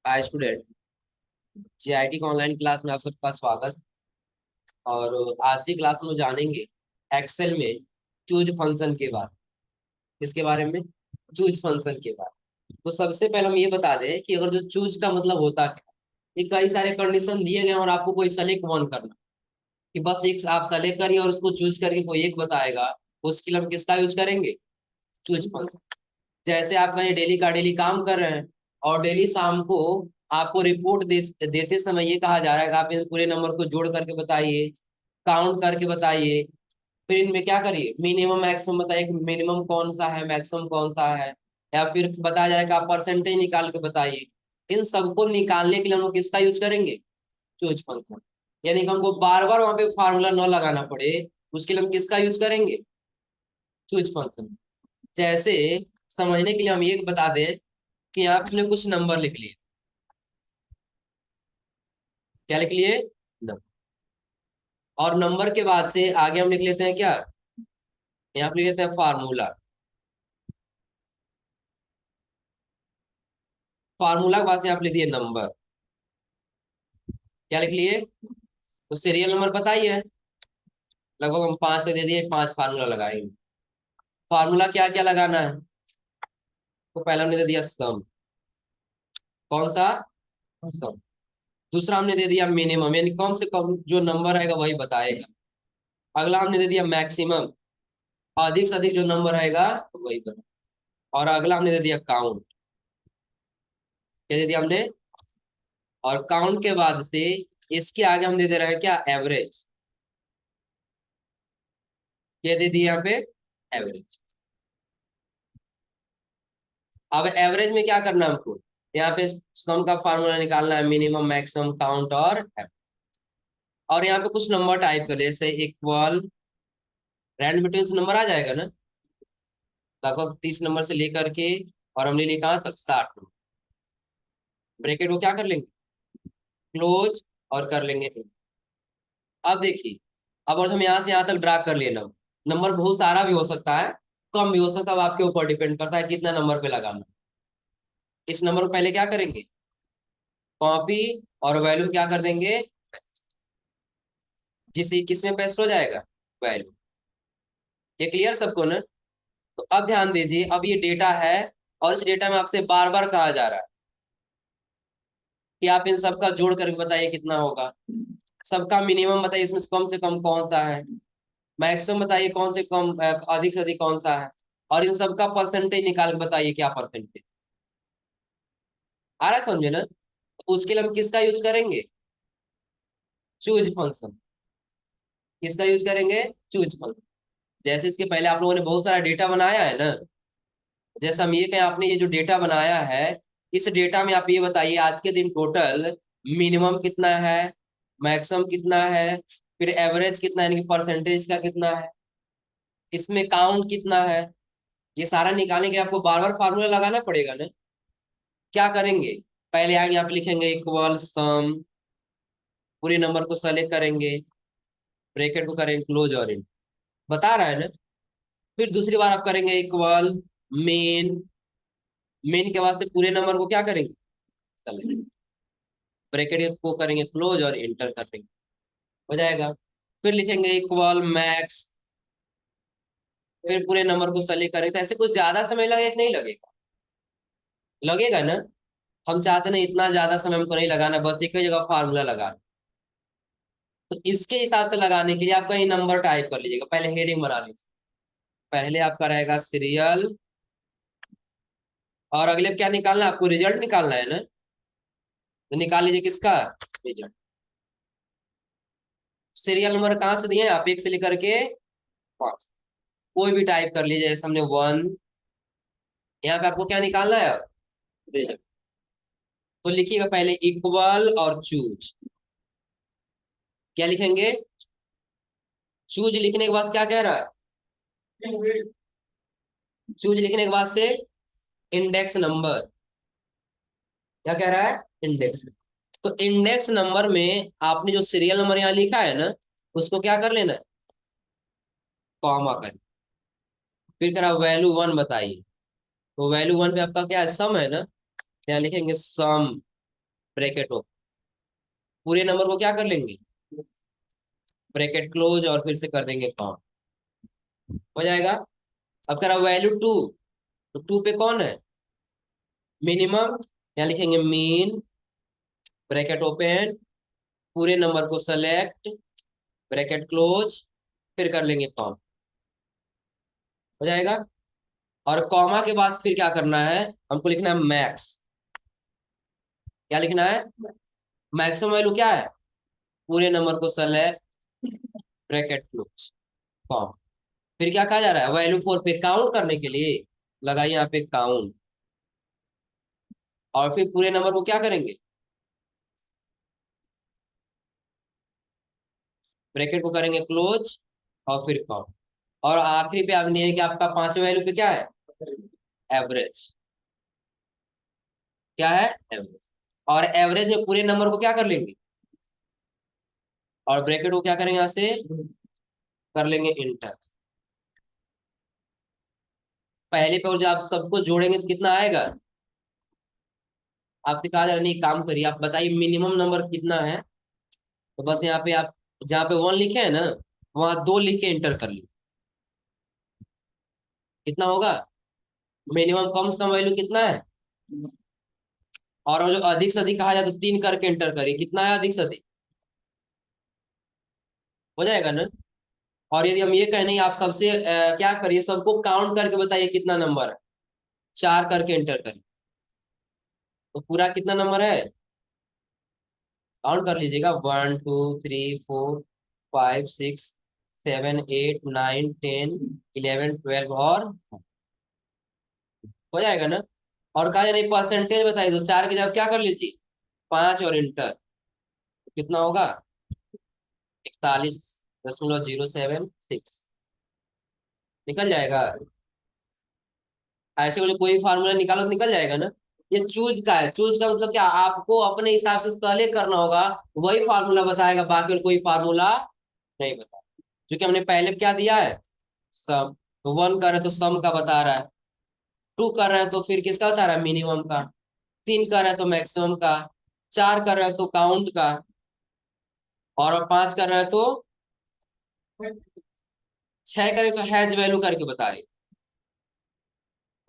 Hi student. GIT की online class में आप सबका स्वागत। और आज की क्लास में जानेंगे एक्सेल में चूज फंक्शन के बारे में। इसके बारे में चूज फंक्शन के बारे में तो सबसे पहले हम ये बता दें कि अगर जो चूज का मतलब होता है, ये कई सारे कंडीशन दिए गए हैं और आपको कोई सेलेक्ट वन करना, कि बस एक आप सेलेक्ट करिए और उसको चूज करके कोई एक बताएगा। उसके लिए हम किसका यूज करेंगे? Choose function. जैसे आप कहीं डेली का डेली काम कर रहे हैं और डेली शाम को आपको रिपोर्ट देते समय ये कहा जा रहा है कि आप इन पूरे नंबर को जोड़ करके बताइए, काउंट करके बताइए, फिर इनमें क्या करिए, मिनिमम मैक्सिमम बताइए कि मिनिमम कौन सा है, मैक्सिमम कौन सा है। या फिर बताया जाए कि आप परसेंटेज निकाल के बताइए। इन सबको निकालने के लिए हम लोग किसका यूज करेंगे? Choose function. यानी कि हमको बार बार वहां पे फार्मूला न लगाना पड़े, उसके लिए हम किसका यूज करेंगे? Choose function. जैसे समझने के लिए हम ये बता दें कि आपने कुछ नंबर लिख लिए। क्या लिख लिए? नंबर। और नंबर के बाद से आगे हम लिख लेते हैं क्या? यहाँ पे लिख लेते हैं फार्मूला। फार्मूला के बाद से आप लिख दिए नंबर। क्या लिख लिए? तो सीरियल नंबर पता ही है। लगभग हम 5 से दे दिए, 5 फार्मूला लगाएंगे। फार्मूला क्या क्या लगाना है? तो पहला हमने दे दिया सम। कौन सा? सम। दूसरा हमने दे दिया मिनिमम, यानी कम से कम जो नंबर आएगा वही बताएगा। अगला हमने दे दिया मैक्सिमम, अधिक से अधिक जो नंबर आएगा वही बताएगा। और अगला हमने दे दिया काउंट। क्या दे दिया हमने? और काउंट के बाद से इसके आगे हम दे दे रहे हैं क्या? एवरेज। क्या दे दिया यहाँ पे? एवरेज। अब एवरेज में क्या करना है हमको? यहाँ पे सम का फार्मूला निकालना है, मिनिमम मैक्सिमम काउंट और average। और यहाँ पे कुछ नंबर टाइप कर ले, जैसे इक्वल, रैंडम बिटवीन से नंबर आ जाएगा ना, लगभग 30 नंबर से लेकर के, और हमने लिखा तक 60 नंबर। ब्रैकेट को क्या कर लेंगे? क्लोज। और कर लेंगे end। अब देखिए, अब और हम यहाँ से यहाँ तक ड्रा कर लिए नंबर। नंबर बहुत सारा भी हो सकता है, कम भी हो सकता है, अब आपके ऊपर डिपेंड करता है कितना नंबर पे लगाना। इस नंबर को पहले क्या करेंगे? कॉपी। और वैल्यू क्या कर देंगे? जिसे किसमें पेस्ट हो जाएगा? वैल्यू। ये क्लियर सबको ना? तो अब ध्यान दीजिए, अब ये डेटा है और इस डेटा में आपसे बार बार कहा जा रहा है कि आप इन सबका जोड़ करके बताइए कितना होगा। सबका मिनिमम बताइए, इसमें से कम कौन सा है। मैक्सिमम बताइए कौन से कम, अधिक से अधिक कौन सा है। और इन सबका परसेंटेज निकाल के बताइए क्या परसेंटेज आ रहा है, समझे ना? तो उसके लिए हम किसका यूज करेंगे? Choose function. किसका यूज करेंगे? Choose function. जैसे इसके पहले आप लोगों ने बहुत सारा डेटा बनाया है ना, जैसे हम ये कहें, आपने ये जो डेटा बनाया है, इस डेटा में आप ये बताइए आज के दिन टोटल मिनिमम कितना है, मैक्सिमम कितना है, फिर एवरेज कितना है, यानी कि परसेंटेज का कितना है, इसमें काउंट कितना है। ये सारा निकालने के लिए आपको बार बार फार्मूला लगाना पड़ेगा ना। क्या करेंगे? पहले आगे आप लिखेंगे इक्वल सम, पूरे नंबर को सेलेक्ट करेंगे, ब्रैकेट को करेंगे क्लोज और इन, बता रहा है ना। फिर दूसरी बार आप करेंगे इक्वल मेन। मेन के वास्ते पूरे नंबर को क्या करेंगे? सेलेक्ट। ब्रैकेट को करेंगे क्लोज और इंटर कर देंगे, हो जाएगा। फिर लिखेंगे इक्वल मैक्स, फिर पूरे नंबर को सेलेक्ट करेंगे। तो ऐसे कुछ ज्यादा समय लगेगा कि नहीं लगेगा? लगेगा ना। हम चाहते नहीं इतना ज्यादा समय हमको नहीं लगाना, बस एक ही जगह फार्मूला लगाना। तो इसके हिसाब से लगाने के लिए आप कहीं नंबर टाइप कर लीजिएगा, पहले हेडिंग बना लीजिए। पहले आपका रहेगा सीरियल, और अगले क्या निकालना है आपको? रिजल्ट निकालना है ना। तो निकाल लीजिए किसका? रिजल्ट। सीरियल नंबर कहाँ से दिए हैं आप? एक से लेकर के 5। कोई भी टाइप कर लीजिए, जैसे हमने 1। यहाँ पे आपको क्या निकालना है? रिजल्ट। तो लिखिएगा पहले इक्वल और चूज। क्या लिखेंगे? चूज लिखने के बाद क्या कह रहा है? चूज लिखने के बाद से इंडेक्स नंबर। क्या कह रहा है? इंडेक्स। तो इंडेक्स नंबर में आपने जो सीरियल नंबर यहाँ लिखा है ना, उसको क्या कर लेना है? कॉमा कर। फिर कह रहा वैल्यू 1 बताइए। तो वैल्यू 1 पे आपका क्या है? सम है ना। यहाँ लिखेंगे सम। ब्रैकेट ओपन, पूरे नंबर को क्या कर लेंगे, ब्रैकेट क्लोज, और फिर से कर देंगे काउंट, हो जाएगा। अब करा वैल्यू टू, तो टू पे कौन है, मिनिमम, यहाँ लिखेंगे मीन, ब्रैकेट ओपन, पूरे नंबर को सेलेक्ट, ब्रैकेट क्लोज, फिर कर लेंगे काउंट, हो जाएगा। और कॉमा के बाद फिर क्या करना है, हमको लिखना है मैक्स, क्या लिखना है, मैक्सिमम वैल्यू क्या है, पूरे नंबर को सेलेक्ट, ब्रैकेट क्लोज, काउंट, फिर क्या कहा जा रहा है, वैल्यू फोर पे काउंट करने के लिए लगाइए यहाँ पे काउंट, और फिर पूरे नंबर को क्या करेंगे, ब्रैकेट को करेंगे क्लोज, और फिर काउंट, और आखिरी पे आपने है कि आपका पांचवें वैल्यू पे क्या है, एवरेज, क्या है, एवरेज, और एवरेज में पूरे नंबर को क्या कर लेंगे, और ब्रैकेट को क्या करेंगे, यहाँ से कर लेंगे इंटर, पहले पे, और जब आप सबको जोड़ेंगे तो कितना आएगा, आपसे कहा जा रहा है नहीं, काम करिए, आप बताइए मिनिमम नंबर कितना है, तो बस यहाँ पे आप जहाँ पे वन लिखे है ना, वहां दो लिख के इंटर कर लीजिए, कितना होगा, मिनिमम कम से कम वैल्यू कितना है, और जो अधिक से अधिक कहा जाए तो तीन करके इंटर करिए, कितना है अधिक से अधिक, हो जाएगा ना। और यदि हम ये कहें नहीं, आप सबसे क्या करिए, सबको काउंट करके बताइए कितना नंबर है, चार करके इंटर करिए, तो पूरा कितना नंबर है, काउंट कर लीजिएगा, 1 2 3 4 5 6 7 8 9 10 11 12, और हो जाएगा ना। और कहा नहीं परसेंटेज बताइए, तो चार की जगह क्या कर लीजिए, पांच और इंटर, तो कितना होगा, 41.076, निकल जाएगा। ऐसे वाले कोई फार्मूला निकालो तो निकल जाएगा ना। ये चूज का है, चूज का मतलब क्या, आपको अपने हिसाब से सेलेक्ट करना होगा, वही फार्मूला बताएगा, बाकी और कोई फार्मूला नहीं बता, क्योंकि हमने पहले क्या दिया है, सम, तो वन कर रहे तो सम का बता रहा है, टू कर रहे हैं तो फिर किसका बता रहा है, मिनिमम का, तीन कर रहे हैं तो मैक्सिमम का, चार कर रहे हैं तो काउंट का, और पांच कर रहे हैं तो, छह करे तो हैज वैल्यू करके बताए।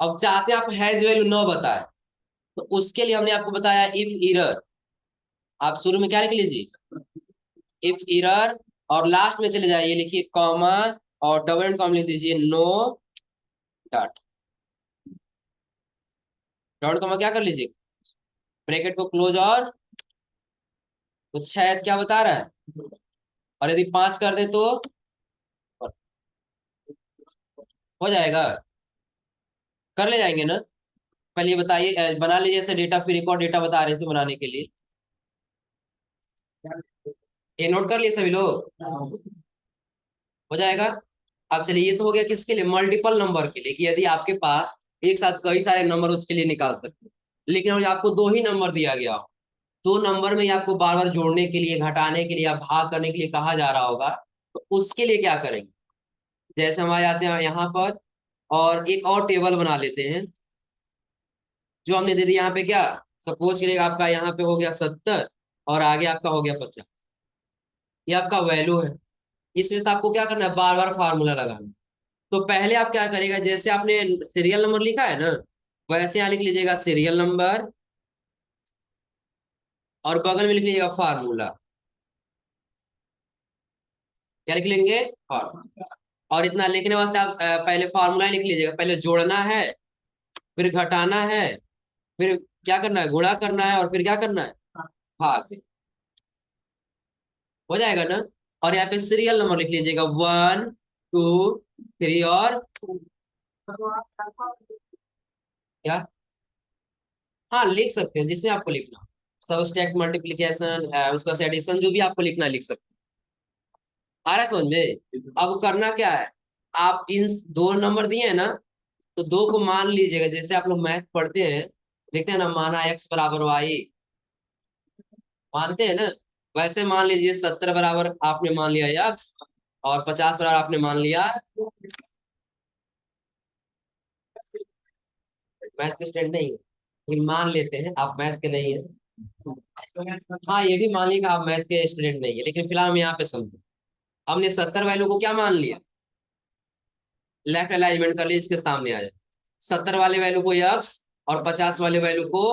अब चाहते हैं आप हैज वैल्यू न बताए, तो उसके लिए हमने आपको बताया इफ इरर, आप शुरू में क्या लिख लीजिए, इफ इरर, और लास्ट में चले जाइए, लिखिए कॉमा, और डबल एंड कॉमा लिख दीजिए, नो डॉट, डॉट कॉमा क्या कर लीजिए, ब्रैकेट को क्लोज, और तो छह क्या बता रहा है, और यदि पांच कर दे तो हो जाएगा, कर ले जाएंगे ना। पहले ये बताइए, बना लीजिए ऐसे डेटा, फिर एक और डेटा बता रहे थे बनाने के लिए, ये नोट कर लिए सभी लोग, हो जाएगा। अब चलिए, ये तो हो गया किसके लिए, मल्टीपल नंबर के लिए, कि यदि आपके पास एक साथ कई सारे नंबर, उसके लिए निकाल सकते हैं। लेकिन अगर आपको दो ही नंबर दिया गया हो, दो नंबर में ही आपको बार बार जोड़ने के लिए, घटाने के लिए या भाग करने के लिए कहा जा रहा होगा, तो उसके लिए क्या करेंगे, जैसे हम आ जाते हैं यहाँ पर, और एक और टेबल बना लेते हैं, जो हमने दे दिया यहाँ पे, क्या सपोज करिएगा, आपका यहाँ पे हो गया 70, और आगे आपका हो गया 50, ये आपका वैल्यू है। इसमें तो आपको क्या करना है, बार बार फार्मूला लगाना। तो पहले आप क्या करेगा, जैसे आपने सीरियल नंबर लिखा है ना, वैसे यहाँ लिख लीजिएगा सीरियल नंबर, और बगल में लिख लीजिएगा फार्मूला, क्या लिख लेंगे, फार्मूला। और इतना लिखने वास्ते आप पहले फार्मूला लिख लीजिएगा, पहले जोड़ना है, फिर घटाना है, फिर क्या करना है, गुणा करना है, और फिर क्या करना है, भाग, हो जाएगा ना। और यहाँ पे सीरियल नंबर लिख लीजिएगा, 1 2 3, और क्या, हाँ लिख सकते हैं जिसमें आपको लिखना, सबस्ट्रैक्ट, मल्टीप्लीकेशन, उसका से एडिशन, जो भी आपको लिखना है लिख सकते हैं, आ रहा है समझ में। अब करना क्या है, आप इन दो नंबर दिए हैं ना, तो दो को मान लीजिएगा, जैसे आप लोग मैथ पढ़ते हैं, लिखते हैं ना, माना x बराबर y, मानते हैं ना, वैसे मान लीजिए 70 बराबर आपने मान लिया x, और 50 बराबर आपने मान लिया, मैथ के स्टूडेंट नहीं है, लेकिन मान लेते हैं, आप मैथ के नहीं है, हाँ ये भी मान लिया कि आप मैथ के स्टूडेंट नहीं है, लेकिन फिलहाल हम यहाँ पे समझे। हमने 70 वैल्यू को क्या मान लिया, लेफ्ट अलाइनमेंट कर लिया, इसके सामने आ जाए। 70 वाले वैल्यू को यक्स और 50 वाले वैल्यू को।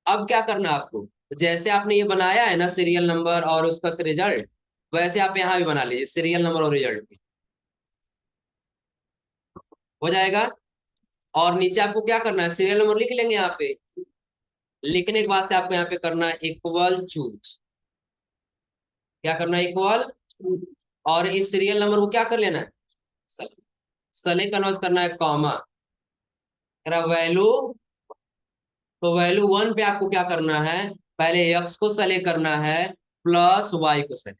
अब क्या करना है आपको, जैसे आपने ये बनाया है ना सीरियल नंबर और उसका रिजल्ट, वैसे आप यहाँ भी बना लीजिए सीरियल नंबर और रिजल्ट, हो जाएगा। और नीचे आपको क्या करना है, सीरियल नंबर लिख लेंगे यहाँ पे। लिखने के बाद से आपको यहाँ पे करना है इक्वल चूज। क्या करना है, इक्वल। और इस सीरियल नंबर को क्या कर लेना है, सले कन्वर्ट करना है कॉमा। वैल्यू, तो वैल्यू 1 पे आपको क्या करना है, पहले एक्स को सले करना है प्लस वाई को सले,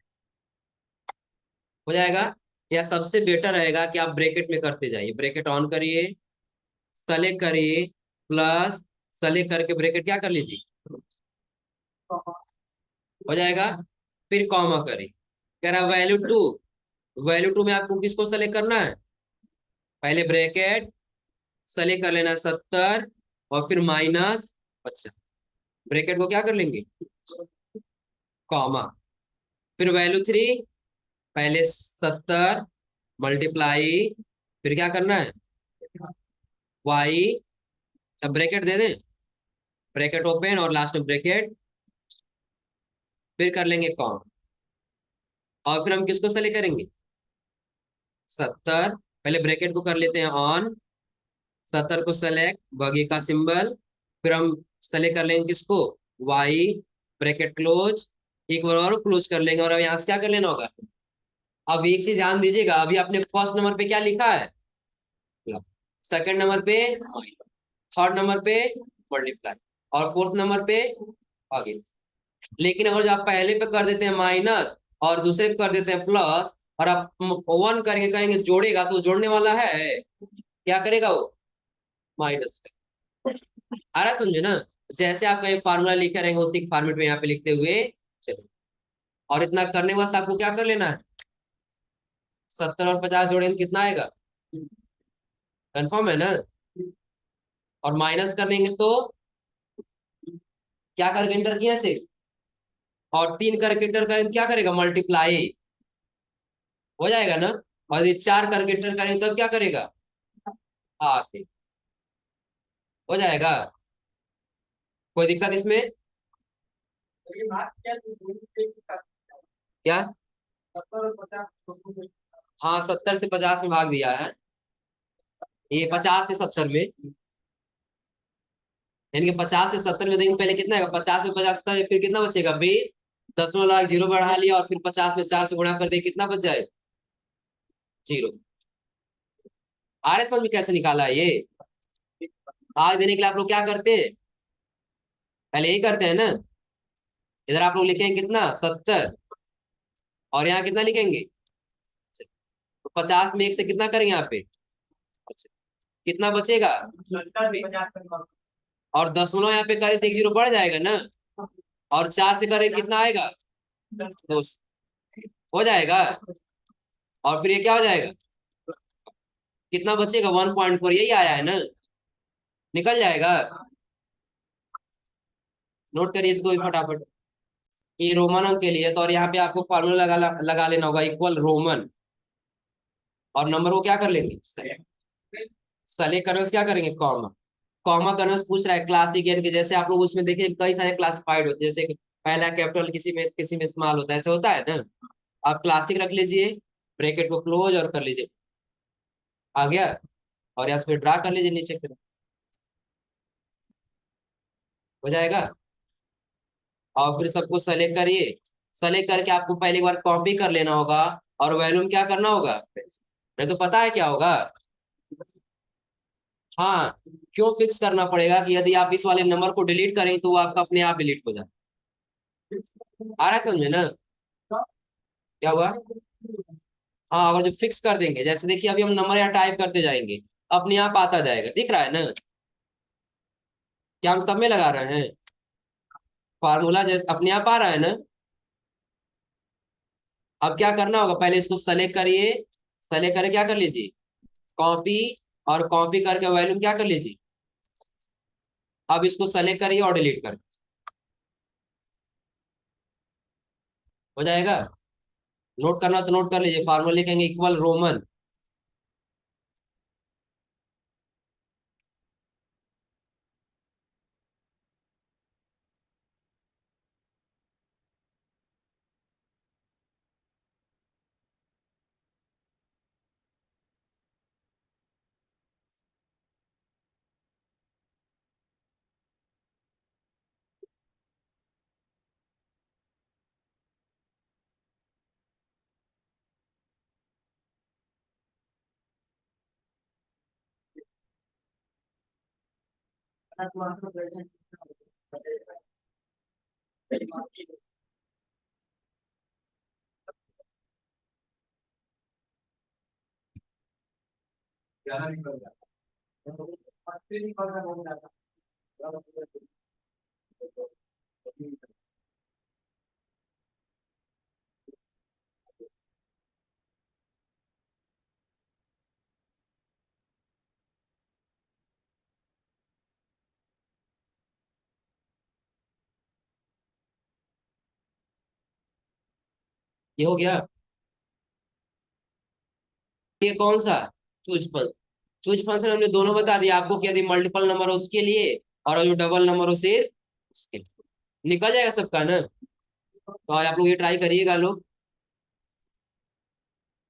हो जाएगा। या सबसे बेटर रहेगा कि आप ब्रैकेट में करते जाइए, ब्रैकेट ऑन करिए, सले करिए प्लस, सले करके ब्रैकेट क्या कर लीजिए, हो जाएगा। फिर कॉमा करिए, कह रहा वैल्यू 2, वैल्यू 2 में आपको किसको सेलेक्ट करना है, पहले ब्रैकेट, सेलेक्ट कर लेना 70 और फिर माइनस 50, ब्रैकेट को क्या कर लेंगे, कॉमा। फिर वैल्यू 3, पहले 70 मल्टीप्लाई, फिर क्या करना है, वाई। अब ब्रैकेट दे दें, ब्रैकेट ओपन और लास्ट में ब्रैकेट, फिर कर लेंगे कॉम। और फिर हम किसको सेलेक्ट करेंगे, 70, पहले ब्रैकेट को कर लेते हैं ऑन, 70 को सेलेक्ट, बगी का सिंबल, फिर हम सेलेक्ट कर लेंगे किसको, वाई, ब्रैकेट क्लोज, एक बार और क्लोज कर लेंगे। और अब यहाँ से क्या कर लेना होगा, अब एक चीज ध्यान दीजिएगा, अभी आपने फर्स्ट नंबर पे क्या लिखा है, सेकंड नंबर पे, थर्ड नंबर पे मल्टीप्लाई, और फोर्थ नंबर पे आगे। लेकिन अगर जो आप पहले पे कर देते हैं माइनस और दूसरे पे कर देते हैं प्लस, और आप 1 करके कहेंगे जोड़ेगा, तो जोड़ने वाला है, क्या करेगा वो, माइनस। आ रहा है समझे ना, जैसे आप कहीं फार्मूला लिखे रहेंगे उसी फॉर्मेट में यहाँ पे लिखते हुए चलो। और इतना करने के बाद आपको क्या कर लेना है, 70 और 50 जोड़ेंगे कितना आएगा, कंफर्म है ना। और माइनस करेंगे तो क्या करके इंटर किया से, और 3 करके इंटर करेंगे क्या करेगा, मल्टीप्लाई, हो जाएगा ना। और ये 4 करके इंटर करेंगे तब क्या करेगा, आके, हो जाएगा। कोई दिक्कत इसमें, क्या, हाँ 70 से 50 में भाग दिया है, ये 50 से 70 में, यानी कि 50 से 70 में देंगे, पहले कितना है, 50 में 50 होता है, फिर कितना बचेगा 20, 10 जीरो बढ़ा लिया, और फिर 50 में 4 से गुणा कर दे, कितना बच जाए, जीरो। आर एस में कैसे निकाला है ये, आज देने के लिए आप लोग क्या करते हैं, पहले यही करते हैं ना, इधर आप लोग लिखेंगे कितना 70, और यहाँ कितना लिखेंगे, तो 50 में 1 से कितना करेंगे यहाँ पे, अच्छा, कितना बचेगा, और दशमलव यहाँ पे करें तो 1 जीरो बढ़ जाएगा ना, और 4 से करें कितना आएगा, 2, हो जाएगा। और फिर ये क्या हो जाएगा, कितना बचेगा 1.4, यही आया है ना, निकल जाएगा। नोट करिए इसको भी फटाफट, ये रोमन अंक के लिए तो, और यहाँ पे आपको फॉर्मूला लगा लेना होगा, इक्वल रोमन, और नंबर को क्या कर लेंगे, सले कन्वर्स क्या करेंगे, कॉमा। कॉमा कन्वर्स पूछ रहा है क्लासिक, यानी कि जैसे आप लोग उसमें देखिए कई सारे क्लासिफाइड होते हैं, जैसे कि पहला कैपिटल, किसी में स्मॉल होता है, ऐसे होता है ना। आप क्लासिक रख लीजिए, ब्रैकेट को क्लोज और कर लीजिए, आ गया। और या फिर ड्रा कर लीजिए नीचे, फिर हो जाएगा। और फिर सबको सेलेक्ट करिए, सेलेक्ट करके आपको पहली बार कॉपी कर लेना होगा, और वॉल्यूम क्या करना होगा, नहीं तो पता है क्या होगा, हाँ, क्यों फिक्स करना पड़ेगा कि यदि आप इस वाले नंबर को डिलीट करें तो वो आपका अपने आप डिलीट हो जाए, आ रहा है समझ में ना, क्या हुआ, हाँ, अगर जो फिक्स कर देंगे, जैसे देखिए अभी हम नंबर यहाँ टाइप करते जाएंगे, अपने आप आता जाएगा, दिख रहा है ना, क्या हम सब में लगा रहे हैं, फार्मूला अपने आप आ रहा है ना। अब क्या करना होगा, पहले इसको सेलेक्ट करिए, सेलेक्ट करके क्या कर लीजिए, कॉपी, और कॉपी करके वॉल्यूम क्या कर लीजिए, अब इसको सेलेक्ट करिए और डिलीट कर, हो जाएगा। नोट करना तो नोट कर लीजिए, फार्मूला लिखेंगे इक्वल रोमन। ये हो गया। ये कौन सा चूज फंक्शन? चूज फंक्शन हमने दोनों बता दिया आपको कि यदि मल्टीपल नंबर हो उसके लिए और जो डबल नंबर हो सिर्फ उसके लिए। निकल जाएगा सबका ना। तो आज आप लोग ये ट्राई करिएगा लोग।